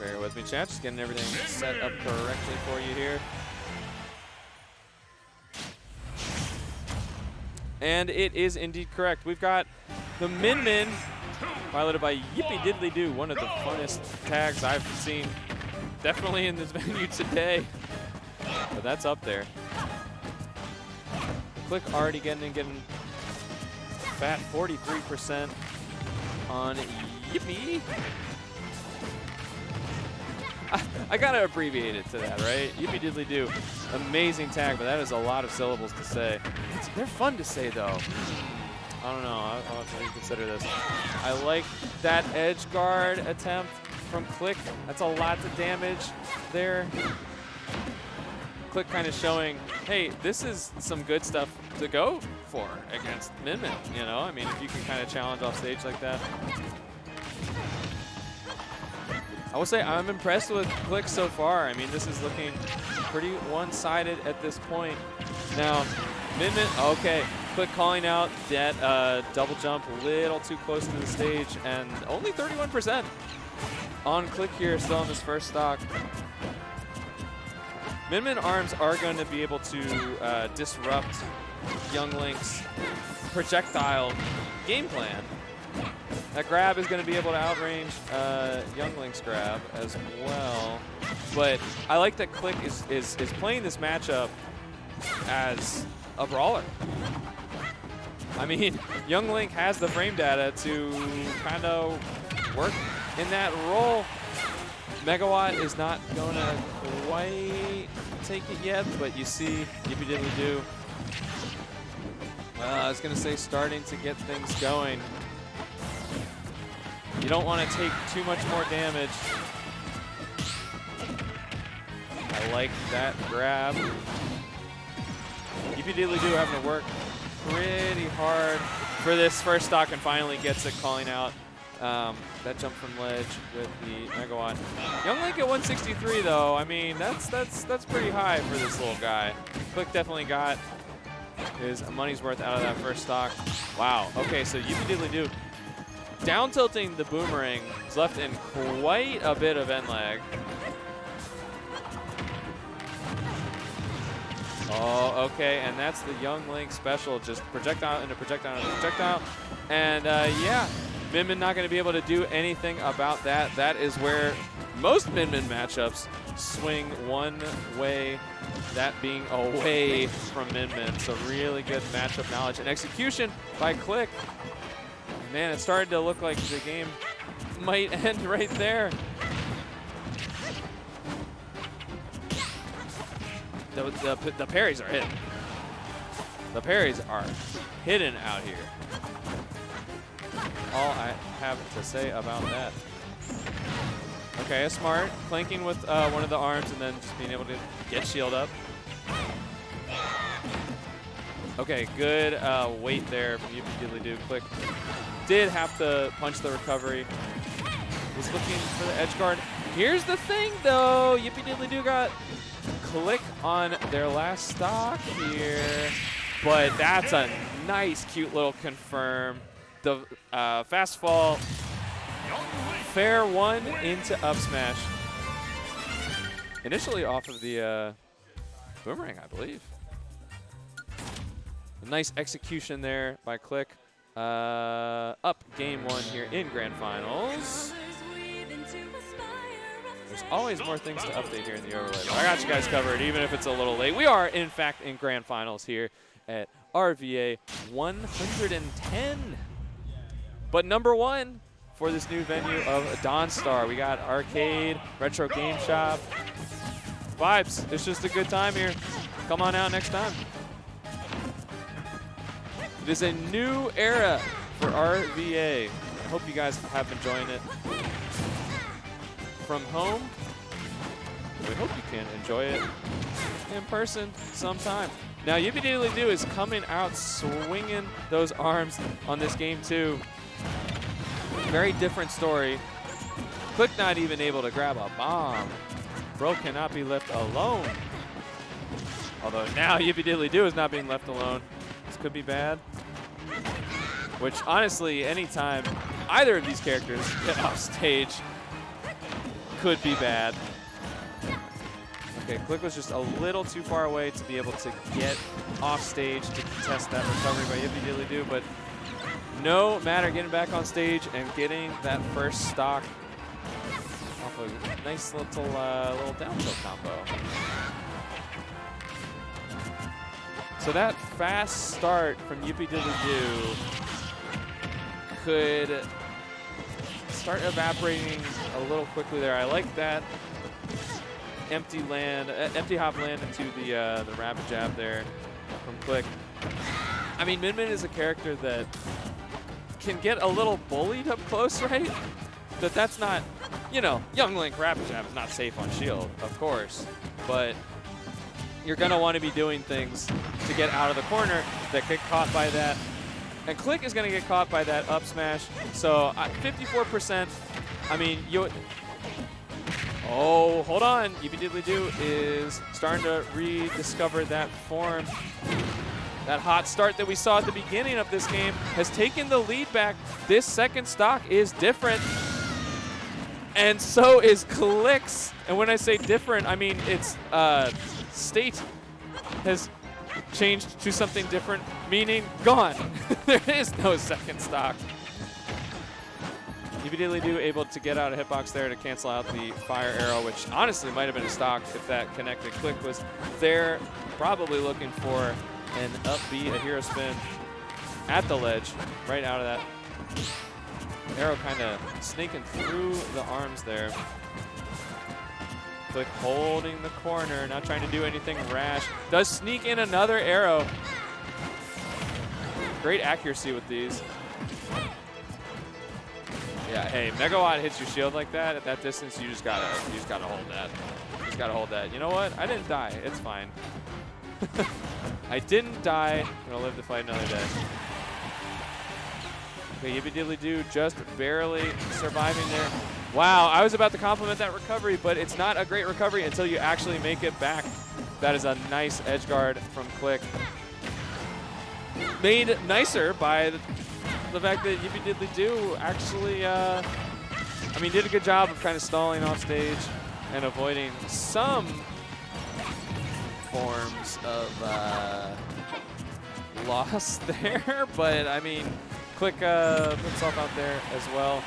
Bear with me, chat. Just getting everything set up correctly for you here. And it is indeed correct. We've got the Min Min, piloted by YippieDiddlyDoo, one of the funnest tags I've seen, definitely in this venue today. But that's up there. Clique already getting fat 43% on Yippie. I gotta abbreviate it to that, right? YippieDiddlyDoo, amazing tag, but that is a lot of syllables to say. They're fun to say though. I don't know, I'll have to reconsider this. I like that edge guard attempt from Clique. That's a lot of damage there. Clique kind of showing, hey, this is some good stuff to go for against Min Min, you know? I mean, if you can kind of challenge off stage like that. I will say I'm impressed with Clique so far. I mean, this is looking pretty one-sided at this point. Now, Min Min, okay, Clique calling out that double jump a little too close to the stage, and only 31% on Clique here, still on this first stock. Min Min arms are going to be able to disrupt Young Link's projectile game plan. That grab is going to be able to outrange Young Link's grab as well. But I like that Clique is playing this matchup as a brawler. I mean, Young Link has the frame data to kind of work in that role. Megawatt is not going to quite take it yet, but you see YippieDiddlyDoo. I was going to say starting to get things going. You don't want to take too much more damage. I like that grab. YippieDiddlyDoo having to work pretty hard for this first stock and finally gets it, calling out that jump from ledge with the Megawatt. Young Link at 163 though, I mean, that's pretty high for this little guy. Clique definitely got his money's worth out of that first stock. Wow, okay, so YippieDiddlyDoo down tilting the boomerang is left in quite a bit of end lag. Oh, okay, and that's the Young Link special, just projectile into projectile into projectile. And yeah, Min Min not going to be able to do anything about that. That is where most Min Min matchups swing one way, that being away from Min Min. So really good matchup knowledge and execution by Clique. Man, it started to look like the game might end right there. The parries are hidden. The parries are hidden out here. All I have to say about that. Okay, smart. Clanking with one of the arms and then just being able to get shield up. Okay, good weight there from YippieDiddlyDoo. Clique did have to punch the recovery. Was looking for the edge guard. Here's the thing, though. YippieDiddlyDoo got Clique on their last stock here. But that's a nice, cute little confirm. The fast fall, fair one into up smash. Initially off of the boomerang, I believe. A nice execution there by Clique. Up game one here in Grand Finals. There's always more things to update here in the overlay. But I got you guys covered, even if it's a little late. We are, in fact, in Grand Finals here at RVA 110. But number one for this new venue of Dawnstar. We got arcade, retro game shop. Vibes. It's just a good time here. Come on out next time. It is a new era for RVA. I hope you guys have been enjoying it. From home, we hope you can enjoy it in person sometime. Now, YippieDiddlyDoo is coming out swinging those arms on this game too. Very different story. Clique not even able to grab a bomb. Bro cannot be left alone. Although now YippieDiddlyDoo is not being left alone. This could be bad. Which honestly, anytime either of these characters get off stage, could be bad. Okay, Clique was just a little too far away to be able to get off stage to contest that recovery by YippieDiddlyDoo, but no matter getting back on stage and getting that first stock off a nice little down tilt combo. So that fast start from YippieDiddlyDoo could start evaporating a little quickly there. I like that empty hop land into the rapid jab there from Clique. I mean, Min Min is a character that can get a little bullied up close, right? That's not, you know, Young Link rapid jab is not safe on shield, of course, but you're gonna want to be doing things to get out of the corner that get caught by that. And Clique is gonna get caught by that up smash. So 54%, I mean, oh, hold on. YippieDiddlyDoo is starting to rediscover that form. That hot start that we saw at the beginning of this game has taken the lead back. This second stock is different. And so is Clique's. And when I say different, I mean it's state has changed to something different, meaning gone. There is no second stock. YippieDiddlyDoo able to get out of hitbox there to cancel out the fire arrow, which honestly might have been a stock if that connected. Clique was there, probably looking for an upbeat, a hero spin at the ledge, right out of that. Arrow kind of sneaking through the arms there. Clique holding the corner, not trying to do anything rash. Does sneak in another arrow. Great accuracy with these. Yeah, hey, Megawatt hits your shield like that at that distance, you just gotta hold that. You just gotta hold that. You know what? I didn't die. It's fine. I didn't die. I'm gonna live to fight another day. Okay, YippieDiddlyDoo just barely surviving there. Wow, I was about to compliment that recovery, but it's not a great recovery until you actually make it back. That is a nice edge guard from Clique. Made nicer by the fact that YippieDiddlyDoo actually, I mean, did a good job of kind of stalling off stage and avoiding some forms of loss there. But, I mean, Clique put himself out there as well.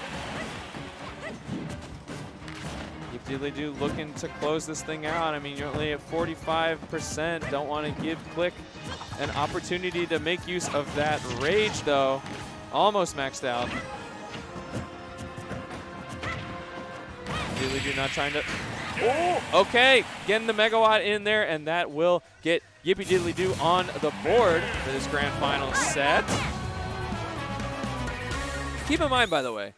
YippieDiddlyDoo looking to close this thing out. I mean, you're only at 45%. Don't want to give Clique an opportunity to make use of that rage, though. Almost maxed out. YippieDiddlyDoo not trying to. Oh, okay. Getting the Megawatt in there, and that will get YippieDiddlyDoo on the board for this grand final set. Keep in mind, by the way,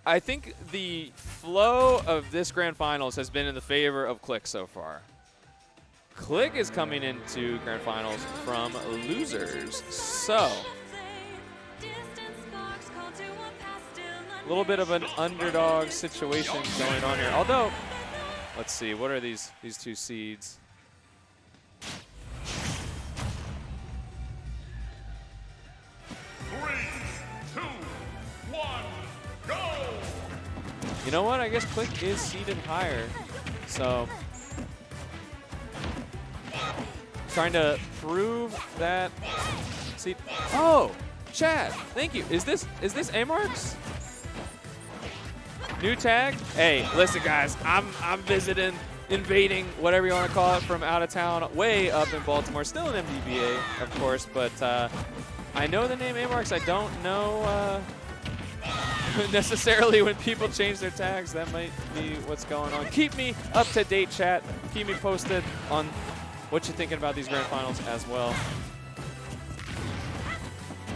I think the flow of this grand finals has been in the favor of Clique so far. Clique is coming into grand finals from losers. So, a little bit of an underdog situation going on here. Although, let's see, what are these two seeds? You know what? I guess Clique is seeded higher. So, trying to prove that seed. Oh, Chad, thank you. Is this A-Marks? New tag? Hey, listen, guys. I'm visiting, invading, whatever you want to call it, from out of town, way up in Baltimore. Still in MDBA, of course, but I know the name A-Marks. I don't know. Necessarily when people change their tags, that might be what's going on. Keep me up to date, chat. Keep me posted on what you're thinking about these grand finals as well.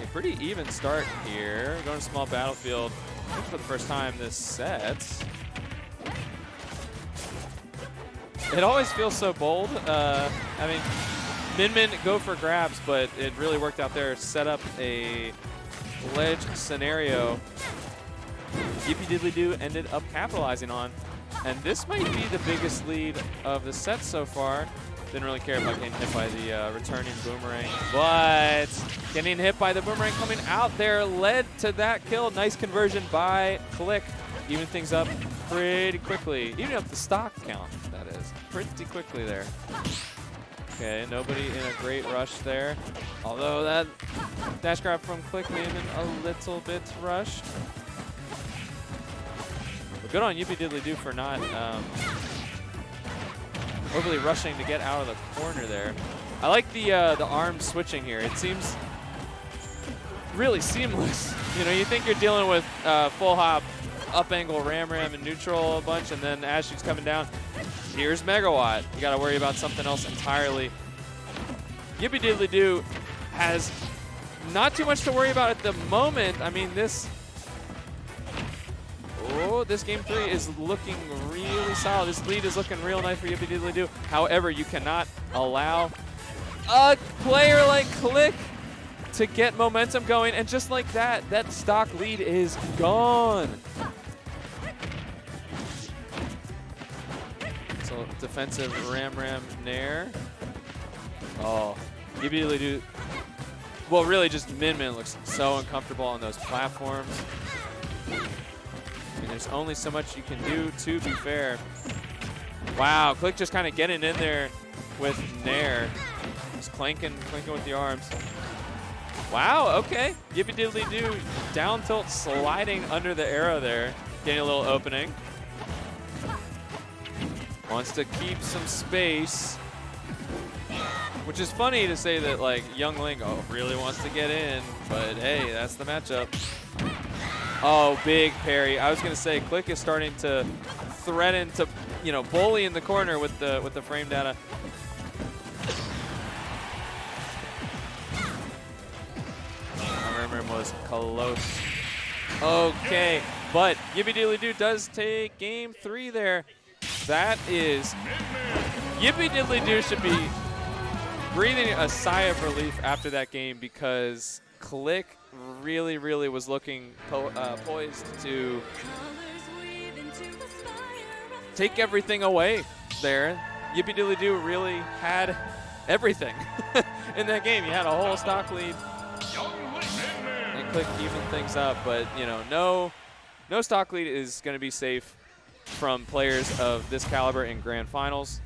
A pretty even start here. Going to small battlefield for the first time this set. It always feels so bold. I mean, Min Min go for grabs, but it really worked out there. Set up a ledge scenario YippieDiddlyDoo ended up capitalizing on. And this might be the biggest lead of the set so far. Didn't really care about getting hit by the returning boomerang, but getting hit by the boomerang coming out there led to that kill. Nice conversion by Clique. even things up pretty quickly. Even up the stock count, that is. Pretty quickly there. Okay, nobody in a great rush there. Although that dash grab from Clique may have been a little bit rushed. But good on YippieDiddlyDoo for not overly rushing to get out of the corner there. I like the arm switching here. It seems really seamless. You know, you think you're dealing with full hop, up angle, ram, and neutral a bunch, and then as she's coming down, here's Megawatt. You got to worry about something else entirely. YippieDiddlyDoo has not too much to worry about at the moment. I mean, this game 3 is looking really solid. This lead is looking real nice for YippieDiddlyDoo. However, you cannot allow a player like Clique to get momentum going, and just like that, that stock lead is gone. So defensive ram nair. Oh, YippieDiddlyDoo. Well, really just Min looks so uncomfortable on those platforms. I mean, there's only so much you can do, to be fair. Wow, Clique just kind of getting in there with nair. Just clanking with the arms. Wow, okay. YippieDiddlyDoo down tilt sliding under the arrow there. Getting a little opening. Wants to keep some space. Which is funny to say that, like, Young Link really wants to get in, but hey, that's the matchup. Oh, big parry. I was going to say, Clique is starting to threaten to, you know, bully in the corner with the frame data. Was close. Okay, but YippieDiddlyDoo does take game 3 there. That is, YippieDiddlyDoo should be breathing a sigh of relief after that game, because Clique really was looking poised to take everything away there. YippieDiddlyDoo really had everything in that game. You had a whole stock lead. Clique even things up, but you know, no stock lead is going to be safe from players of this caliber in grand finals.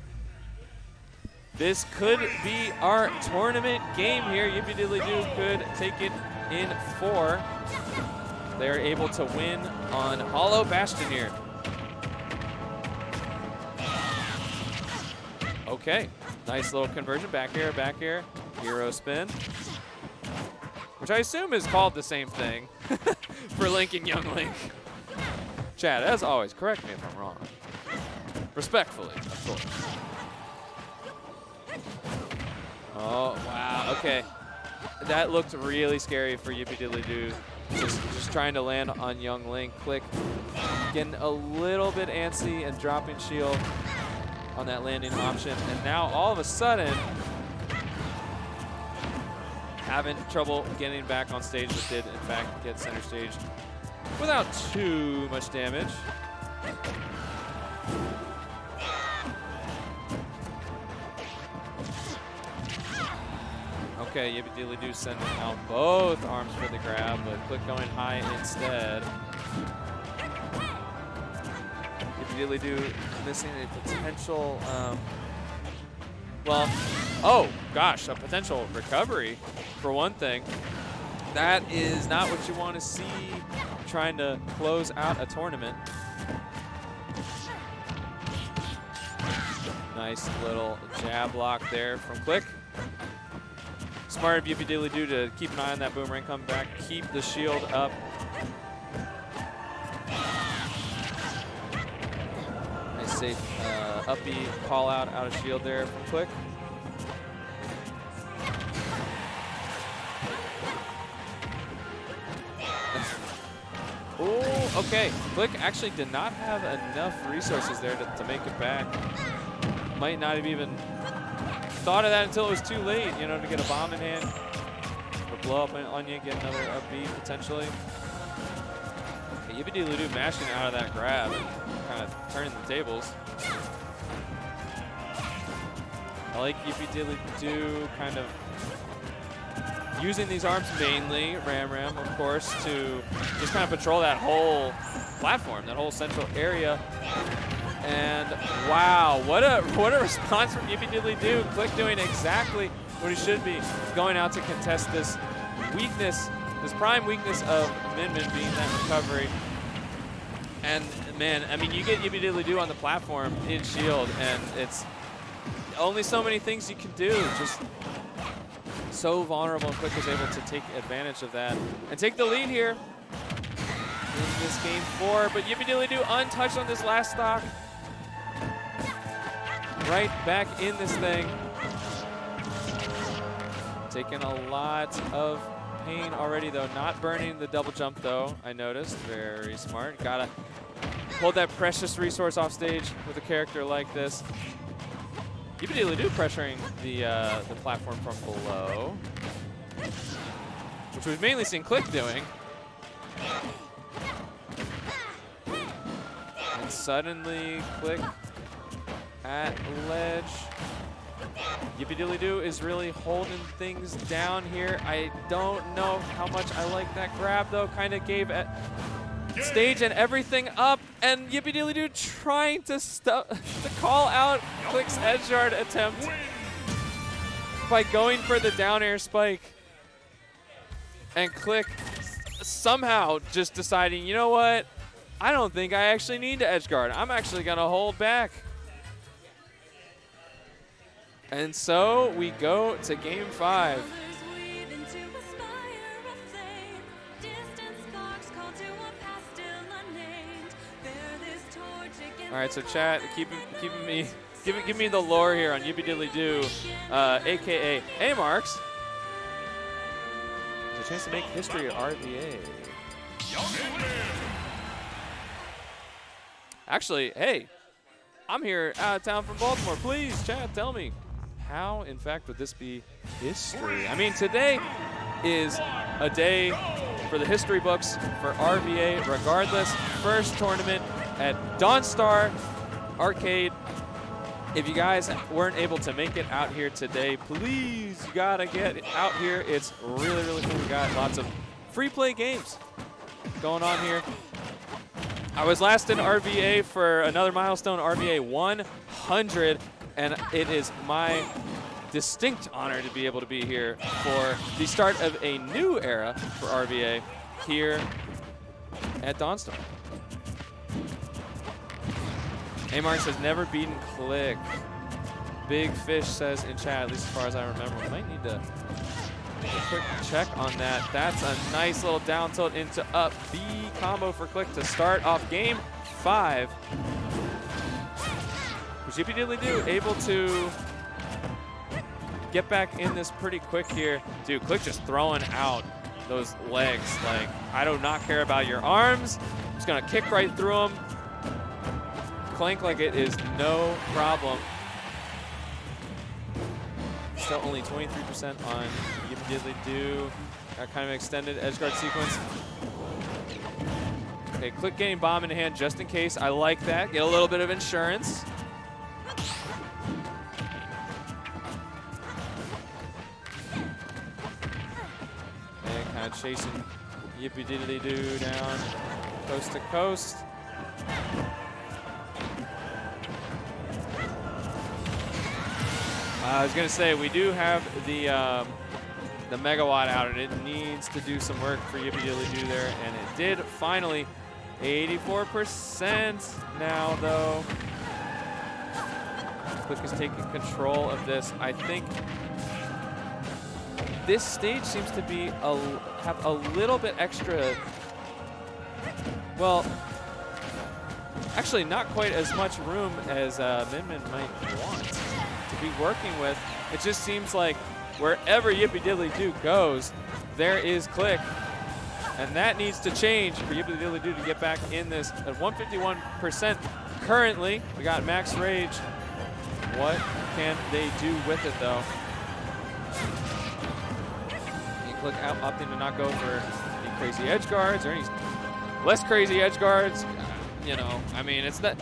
This could be our tournament game here. YippieDiddlyDoo could take it in 4. They're able to win on Hollow Bastion here. Okay, nice little conversion. Back air, hero spin. Which I assume is called the same thing for Link and Young Link. Chad, as always, correct me if I'm wrong. Respectfully, of course. Oh, wow, okay. That looked really scary for YippieDiddlyDoo. Just trying to land on Young Link. Clique getting a little bit antsy and dropping shield on that landing option. And now all of a sudden, having trouble getting back on stage, but did in fact get center stage without too much damage. Okay, YippieDiddlyDoo sending out both arms for the grab, but Clique going high instead. YippieDiddlyDoo missing a potential, well, oh gosh, a potential recovery for one thing. That is not what you want to see trying to close out a tournament. Nice little jab block there from Clique. Smart of YippieDiddlyDoo to keep an eye on that boomerang come back, keep the shield up. Nice safe uppy call out of shield there from Clique. Oh, okay. Clique actually did not have enough resources there to make it back. Might not have even thought of that until it was too late, you know, to get a bomb in hand. Or blow up on you, get another up B potentially. Okay, YippieDiddlyDoo mashing out of that grab and kind of turning the tables. I like YippieDiddlyDoo kind of using these arms mainly, ram of course, to just kind of patrol that whole platform, that whole central area. And wow, what a response from YippieDiddlyDoo. Clique doing exactly what he should be, going out to contest this weakness, this prime weakness of Min Min being that recovery. And man, I mean, you get YippieDiddlyDoo on the platform in shield, and it's only so many things you can do. Just so vulnerable, and Clique was able to take advantage of that and take the lead here in this game 4. But YippieDiddlyDoo untouched on this last stock. Right back in this thing. Taking a lot of pain already, though. Not burning the double jump, though, I noticed. Very smart. Gotta hold that precious resource off stage with a character like this. YippieDiddlyDoo pressuring the platform from below, which we've mainly seen Clique doing. And suddenly, Clique at ledge. YippieDiddlyDoo is really holding things down here. I don't know how much I like that grab, though. Kind of gave stage and everything up, and YippieDiddlyDoo trying to call out Clique's edge guard attempt by going for the down air spike. And Clique somehow just deciding, you know what? I don't think I actually need to edge guard. I'm actually going to hold back. And so we go to game 5. All right, so chat, give me the lore here on YippieDiddlyDoo, aka A-Marks. There's a chance to make history at RVA. Actually, hey, I'm here out of town from Baltimore. Please, chat, tell me, how, in fact, would this be history? I mean, today is a day for the history books for RVA, regardless. First tournament at Dawnstar Arcade. If you guys weren't able to make it out here today, please, you gotta get out here. It's really, really cool. We got lots of free play games going on here. I was last in RVA for another milestone, RVA 100, and it is my distinct honor to be able to be here for the start of a new era for RVA here at Dawnstar. A-Marks has never beaten Clique. Big Fish says in chat, at least as far as I remember. We might need to take a quick check on that. That's a nice little down tilt into up B combo for Clique to start off game 5. Was YippieDiddlyDoo able to get back in this pretty quick here? Dude, Clique just throwing out those legs. Like, I do not care about your arms. I'm just going to kick right through them. Clank like it is no problem. Still only 23% on YippieDiddlyDoo. That kind of extended edge guard sequence. Okay, Clique getting bomb in hand just in case. I like that. Get a little bit of insurance. And kind of chasing YippieDiddlyDoo down coast to coast. I was gonna say, we do have the megawatt out, and it needs to do some work for YippieDiddlyDoo there, and it did finally. 84% now, though. Clique is taking control of this. I think this stage seems to be have a little bit extra. Well, actually, not quite as much room as Min Min might want to be working with. It just seems like wherever YippieDiddlyDoo goes, there is Clique. And that needs to change for YippieDiddlyDoo to get back in this at 151% currently. We got max rage. What can they do with it, though? Clique opting to not go for any crazy edge guards or any less crazy edge guards. You know, I mean, it's that.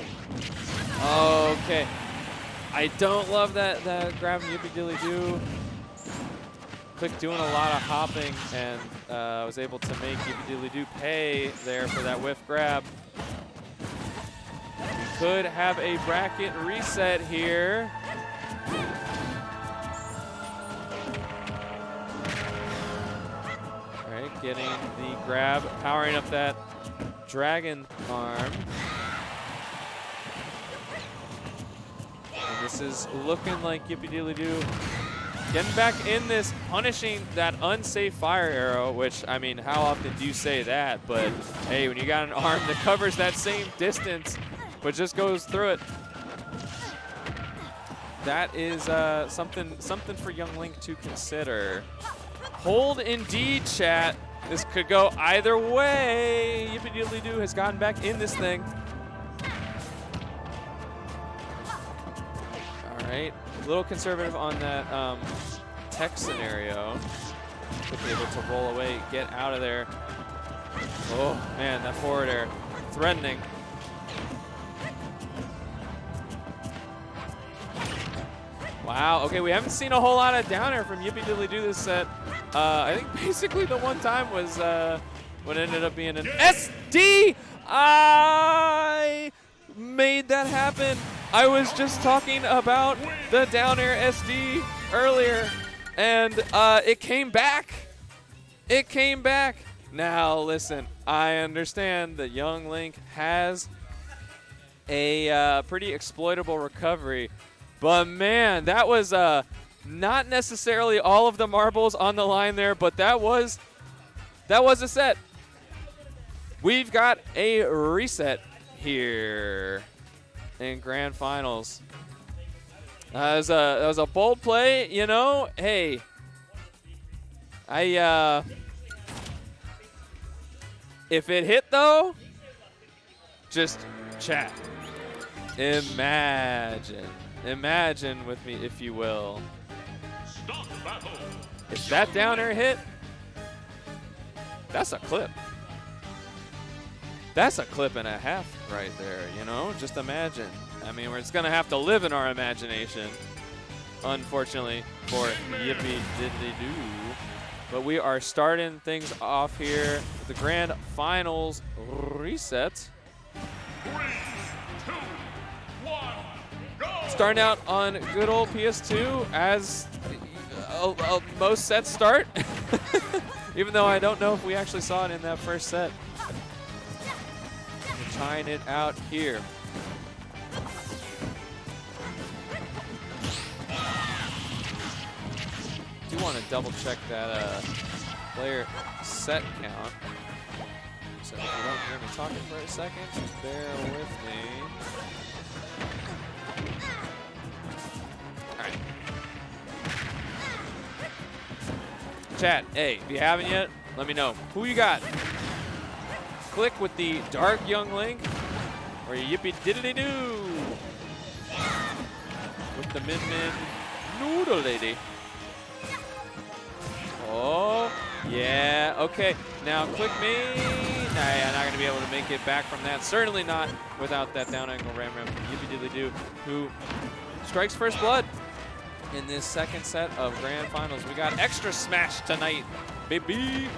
Okay. I don't love that grabbing YippieDiddlyDoo. Clique doing a lot of hopping, and was able to make YippieDiddlyDoo pay there for that whiff grab. We could have a bracket reset here. All right, getting the grab, powering up that dragon arm. And this is looking like YippieDiddlyDoo getting back in this, punishing that unsafe fire arrow, which, I mean, how often do you say that? But, hey, when you got an arm that covers that same distance, but just goes through it, that is something for young Link to consider. Hold indeed, chat. This could go either way. YippieDiddlyDoo has gotten back in this thing. All right, a little conservative on that tech scenario. Could be able to roll away, get out of there. Oh man, that forward air, threatening. Wow, okay, we haven't seen a whole lot of down air from YippieDiddlyDoo this set. I think basically the one time was what ended up being an SD. I made that happen. I was just talking about the down air SD earlier, and it came back. It came back. Now, listen, I understand that young Link has a pretty exploitable recovery, but man, that was not necessarily all of the marbles on the line there, but that was a set. We've got a reset here in grand finals. That was a bold play, you know. Hey, if it hit though, just chat. Imagine with me, if you will. If that down air hit, that's a clip. That's a clip and a half right there, you know? Just imagine. I mean, it's going to have to live in our imagination, unfortunately, for YippieDiddlyDoo. But we are starting things off here with the grand finals reset. 3, 2, 1, go! Starting out on good old PS2 as most sets start, even though I don't know if we actually saw it in that first set. We're trying it out here. Do want to double check that player set count. So if you don't hear me talking for a second, just bear with me. All right. Chat, hey, if you haven't yet, let me know. Who you got? Clique with the dark young Link, or YippieDiddlyDoo with the Min Noodle Lady. Oh, yeah, okay. Now, Clique me. Nah, yeah, not going to be able to make it back from that. Certainly not without that down angle ram from YippieDiddlyDoo, who strikes first blood in this second set of grand finals. We got extra smash tonight, baby.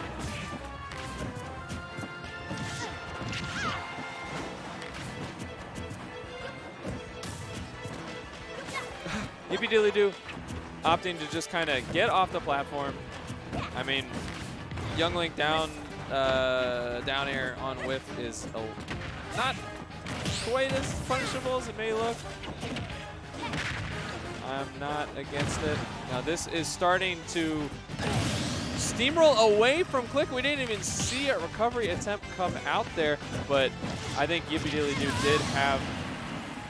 YippieDiddlyDoo opting to just kind of get off the platform. I mean, young Link down air on whiff is not quite as punishable as it may look. I'm not against it. Now this is starting to steamroll away from Clique. We didn't even see a recovery attempt come out there, but I think YippieDiddlyDoo did have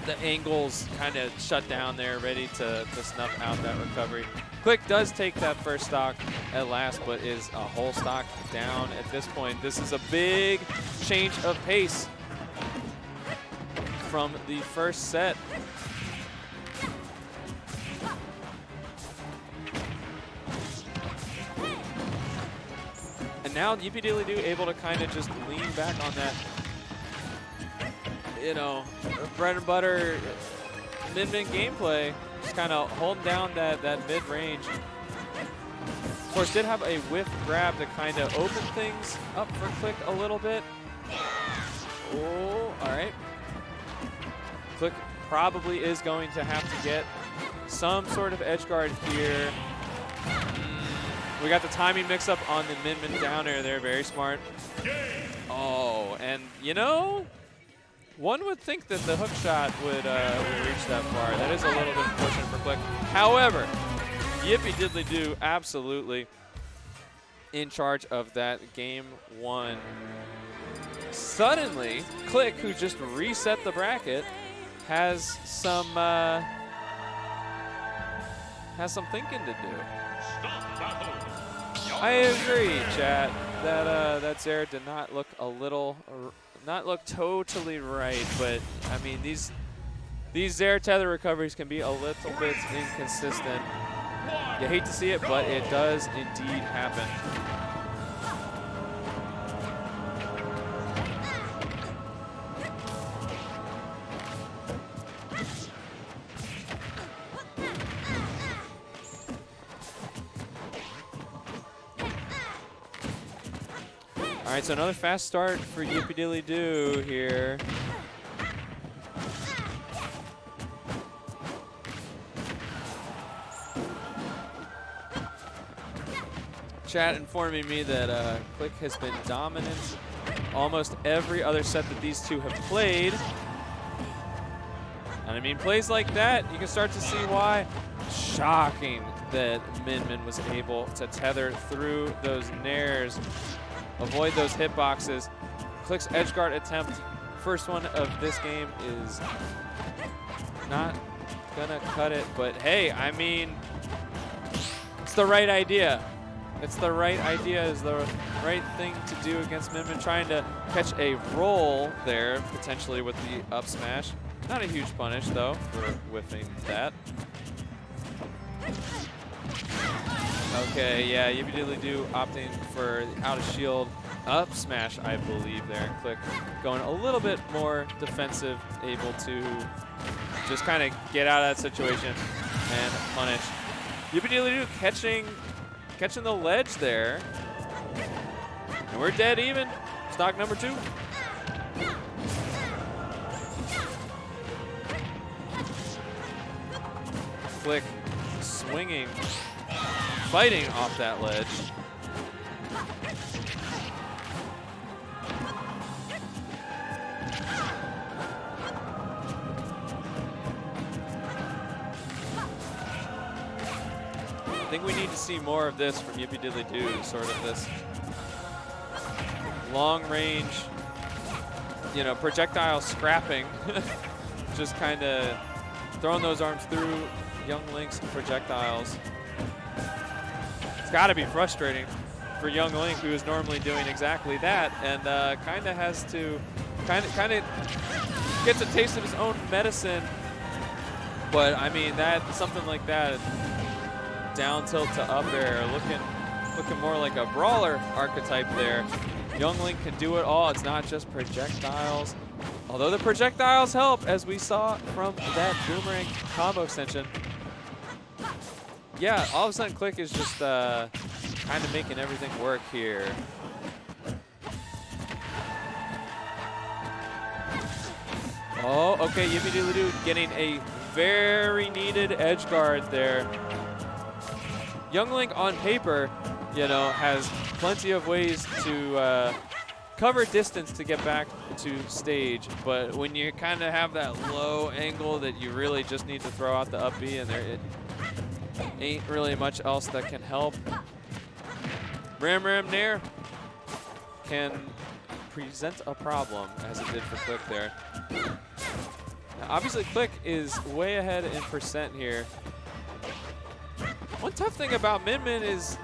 the angles kind of shut down there, ready to snuff out that recovery. Clique does take that first stock at last, but is a whole stock down at this point. This is a big change of pace from the first set. And now YippieDiddlyDoo able to kind of just lean back on that, you know, bread and butter mid-min gameplay, just kind of holding down that mid-range. Of course, did have a whiff grab to kind of open things up for Clique a little bit. Oh, all right. Clique probably is going to have to get some sort of edge guard here. We got the timing mix-up on the Min down air there. Very smart. Oh, and you know, one would think that the hook shot would reach that far. That is a little bit unfortunate for Clique. However, YippieDiddlyDoo absolutely in charge of that game 1. Suddenly, Clique, who just reset the bracket, has some thinking to do. I agree, chat. That Zare did not look totally right, but I mean these Zare tether recoveries can be a little bit inconsistent. You hate to see it, but it does indeed happen. All right, so another fast start for YippieDiddlyDoo here. Chat informing me that Clique has been dominant almost every other set that these two have played. And I mean, plays like that, you can start to see why. Shocking that Min was able to tether through those nairs, avoid those hitboxes. Clique's edgeguard attempt, first one of this game, is not gonna cut it, but hey, I mean, it's the right idea. It's the right idea, is the right thing to do against Min, trying to catch a roll there, potentially with the up smash. Not a huge punish though for whiffing that. Okay, yeah, YippieDiddlyDoo opting for the out of shield up smash, I believe there. Clique going a little bit more defensive, able to just kind of get out of that situation and punish. YippieDiddlyDoo catching the ledge there. And we're dead even. Stock number 2. Clique swinging, fighting off that ledge. I think we need to see more of this from YippieDiddlyDoo, sort of this long range, you know, projectile scrapping. Just kind of throwing those arms through Young Link's projectiles. It's got to be frustrating for Young Link, who is normally doing exactly that, and kind of has to, kind of gets a taste of his own medicine. But I mean, something like that, down tilt to up air, looking more like a brawler archetype there. Young Link can do it all. It's not just projectiles. Although the projectiles help, as we saw from that boomerang combo extension. Yeah, all of a sudden Clique is just kind of making everything work here. Oh, okay, YippieDiddlyDoo getting a very needed edge guard there. Young Link on paper, you know, has plenty of ways to cover distance to get back to stage, but when you kind of have that low angle that you really just need to throw out the up B, and there it ain't really much else that can help. Ram Nair can present a problem, as it did for Clique there. Now, obviously, Clique is way ahead in percent here. One tough thing about Min is,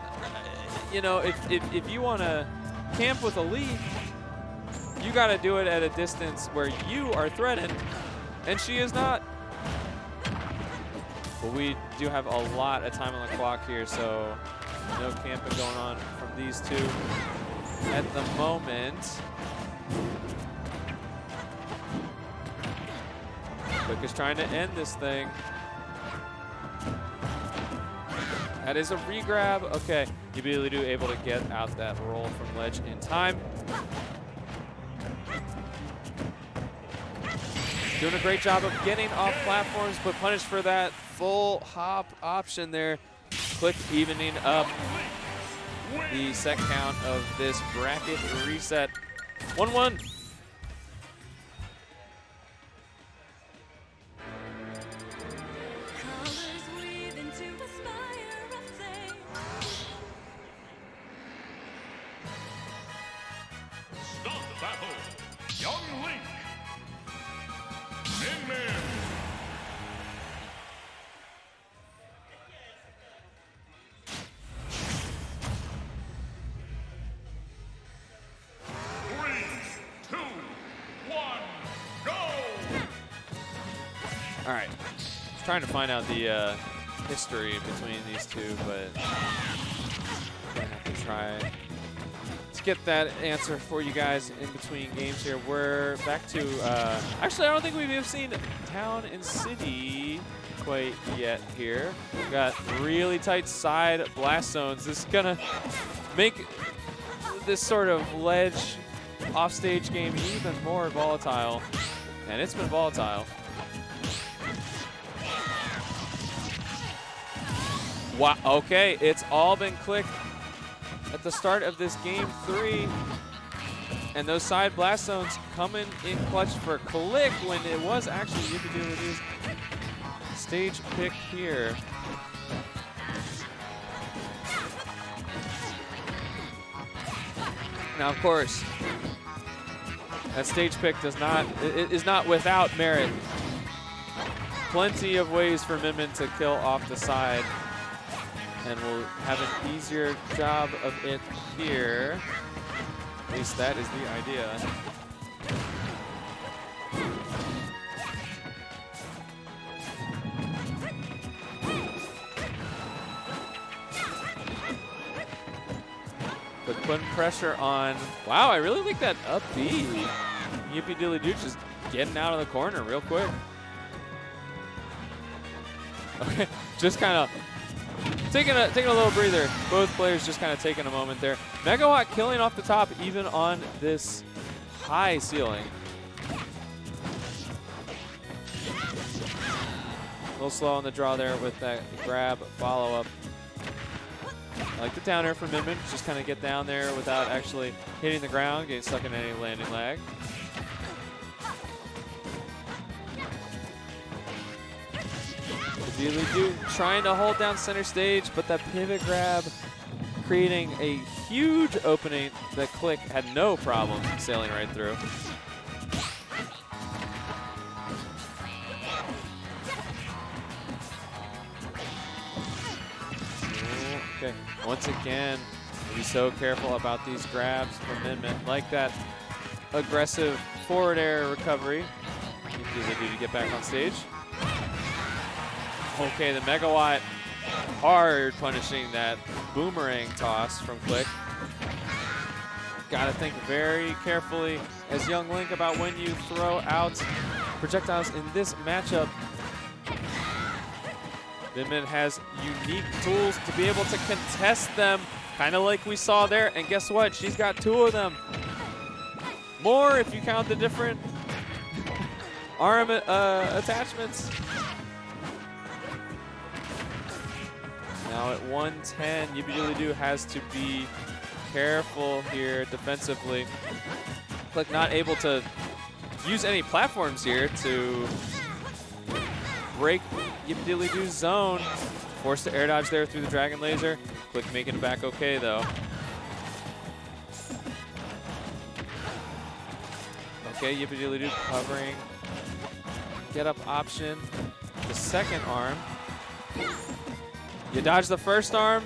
you know, if you want to camp with a lead, you got to do it at a distance where you are threatened, and she is not. But we do have a lot of time on the clock here, so no camping going on from these two at the moment. Clique is trying to end this thing. That is a regrab. Okay, YippieDiddlyDoo able to get out that roll from ledge in time. doing a great job of getting off platforms, but punished for that full hop option there. Clique evening up the set count of this bracket reset. 1-1. Start battle. Young Link. Min. 3, 2, 1, go! All right. Just trying to find out the history between these two, but I'm gonna have to try to get that answer for you guys in between games here. We're back to, actually, I don't think we've even seen Town and City quite yet here. We've got really tight side blast zones. This is gonna make this sort of ledge offstage game even more volatile, and it's been volatile. Wow, okay, it's all been Clique at the start of this game 3, and those side blast zones coming in clutch for Clique when it was actually YippieDiddlyDoo's stage pick here. Now, of course, that stage pick is not without merit. Plenty of ways for Min to kill off the side, and we'll have an easier job of it here. At least that is the idea. But putting pressure on. Wow, I really like that up B. YippieDiddlyDoo just getting out of the corner real quick. Okay, just kind of taking a little breather. Both players just kind of taking a moment there. Megawatt killing off the top even on this high ceiling. A little slow on the draw there with that grab follow-up. I like the down air from Min. Just kind of get down there without actually hitting the ground, getting stuck in any landing lag. YippieDiddlyDoo trying to hold down center stage, but that pivot grab creating a huge opening that Clique had no problem sailing right through. Okay, once again, be so careful about these grabs from Min. Like that aggressive forward air recovery. YippieDiddlyDoo to get back on stage. Okay, the Megawatt hard punishing that boomerang toss from Clique. Gotta think very carefully as Young Link about when you throw out projectiles in this matchup. Min has unique tools to be able to contest them, kind of like we saw there. And guess what? She's got 2 of them. More if you count the different arm attachments. Now at 110, YippieDiddlyDoo has to be careful here defensively. Clique not able to use any platforms here to break YippieDiddlyDoo's zone. Forced to air dodge there through the Dragon Laser. Clique making it back okay though. Okay, YippieDiddlyDoo covering. Get up option. The second arm. You dodge the first arm.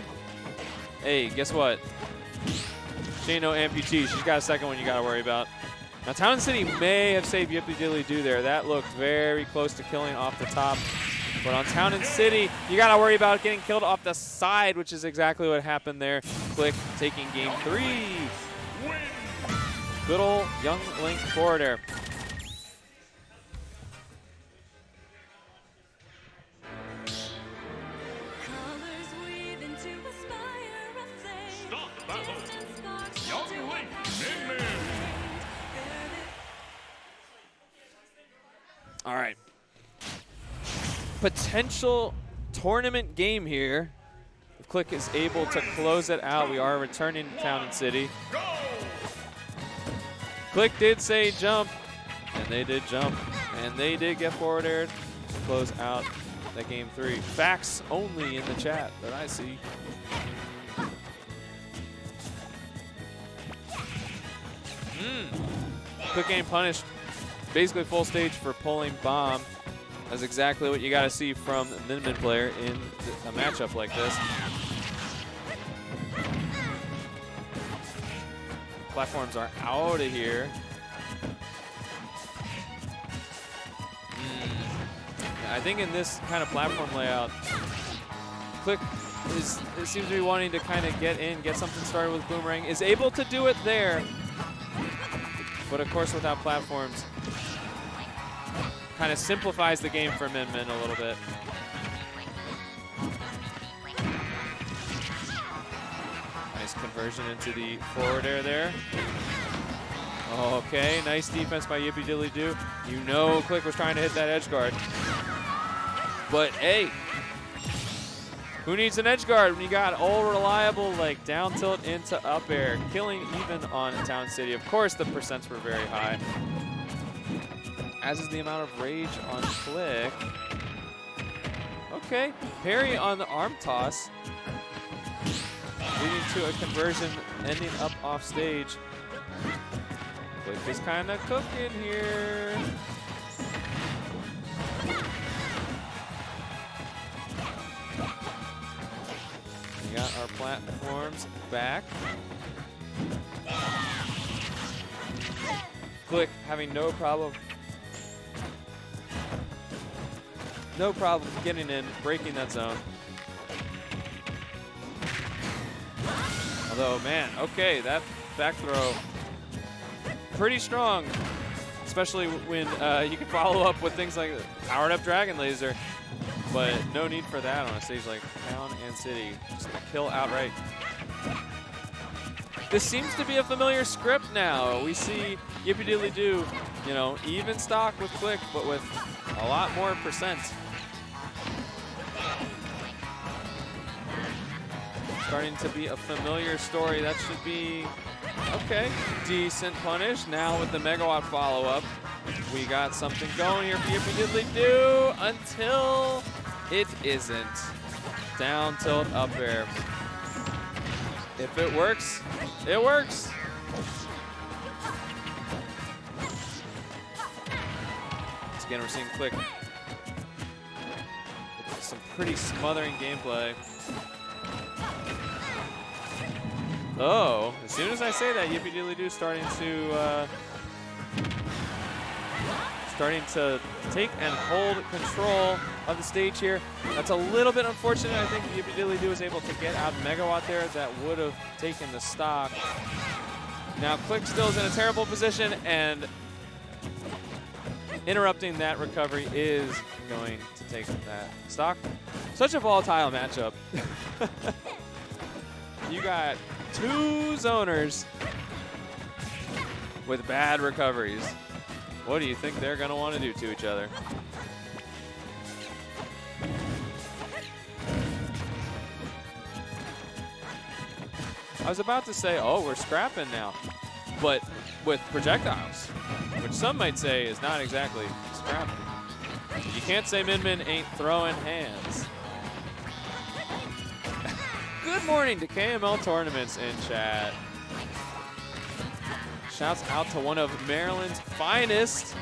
Hey, guess what? She ain't no amputee. She's got a second one you got to worry about. Now, Town and City may have saved YippieDiddlyDoo there. That looked very close to killing off the top. But on Town and City, you got to worry about getting killed off the side, which is exactly what happened there. Clique taking game 3. Good old Young Link forward air. All right. Potential tournament game here. If Clique is able to close it out, we are returning to Town and City. Clique did say jump, and they did jump, and they did get forward aired to close out that game 3. Facts only in the chat that I see. Clique getting punished. Basically full stage for pulling bomb. That's exactly what you got to see from a Min Min player in a matchup like this. Platforms are out of here. I think in this kind of platform layout, Clique it seems to be wanting to kind of get in, get something started with Boomerang. Is able to do it there, but of course without platforms, kind of simplifies the game for Min Min a little bit. Nice conversion into the forward air there. Okay, nice defense by YippieDiddlyDoo. You know Clique was trying to hit that edge guard. But hey, who needs an edge guard when you got all reliable like down tilt into up air, killing even on Town City. Of course the percents were very high, as is the amount of rage on Clique. Okay, parry on the arm toss, leading to a conversion ending up off stage. Clique is kind of cooking here. We got our platforms back. Clique having no problem getting in, breaking that zone. Although, man, okay, that back throw, pretty strong, especially when you can follow up with things like powered up Dragon Laser. But no need for that on a stage like Town and City. Just a kill outright. This seems to be a familiar script now. We see YippieDiddlyDoo, you know, even stock with Clique, but with a lot more percent. Starting to be a familiar story. That should be, okay, decent punish. Now with the Megawatt follow-up, we got something going here for YippieDiddlyDoo until it isn't. Down tilt up air. If it works, it works. Once again, we're seeing Clique with some pretty smothering gameplay. Oh, as soon as I say that, YippieDiddlyDoo starting to take and hold control of the stage here. That's a little bit unfortunate. I think YippieDiddlyDoo was able to get out Megawatt there. That would have taken the stock. Now Clique still is in a terrible position, and interrupting that recovery is going to take that stock. Such a volatile matchup. You got two zoners with bad recoveries. What do you think they're going to want to do to each other? I was about to say, oh, we're scrapping now, but with projectiles, which some might say is not exactly scrapping. You can't say Min Min ain't throwing hands. Good morning to KML Tournaments in chat. Shouts out to one of Maryland's finest.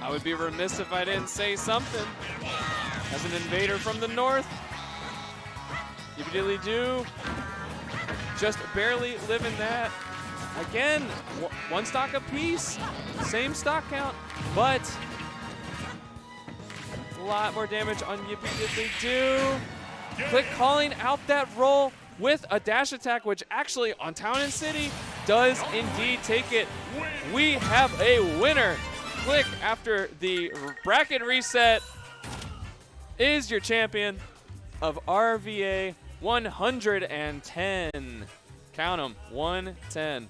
I would be remiss if I didn't say something. As an invader from the north, YippieDiddlyDoo just barely living that. Again, one stock apiece, same stock count, but a lot more damage on YippieDiddlyDoo. Clique calling out that roll with a dash attack, which actually on Town and City does indeed take it. We have a winner. Clique, after the bracket reset, is your champion of RVA 110. Count them, 110.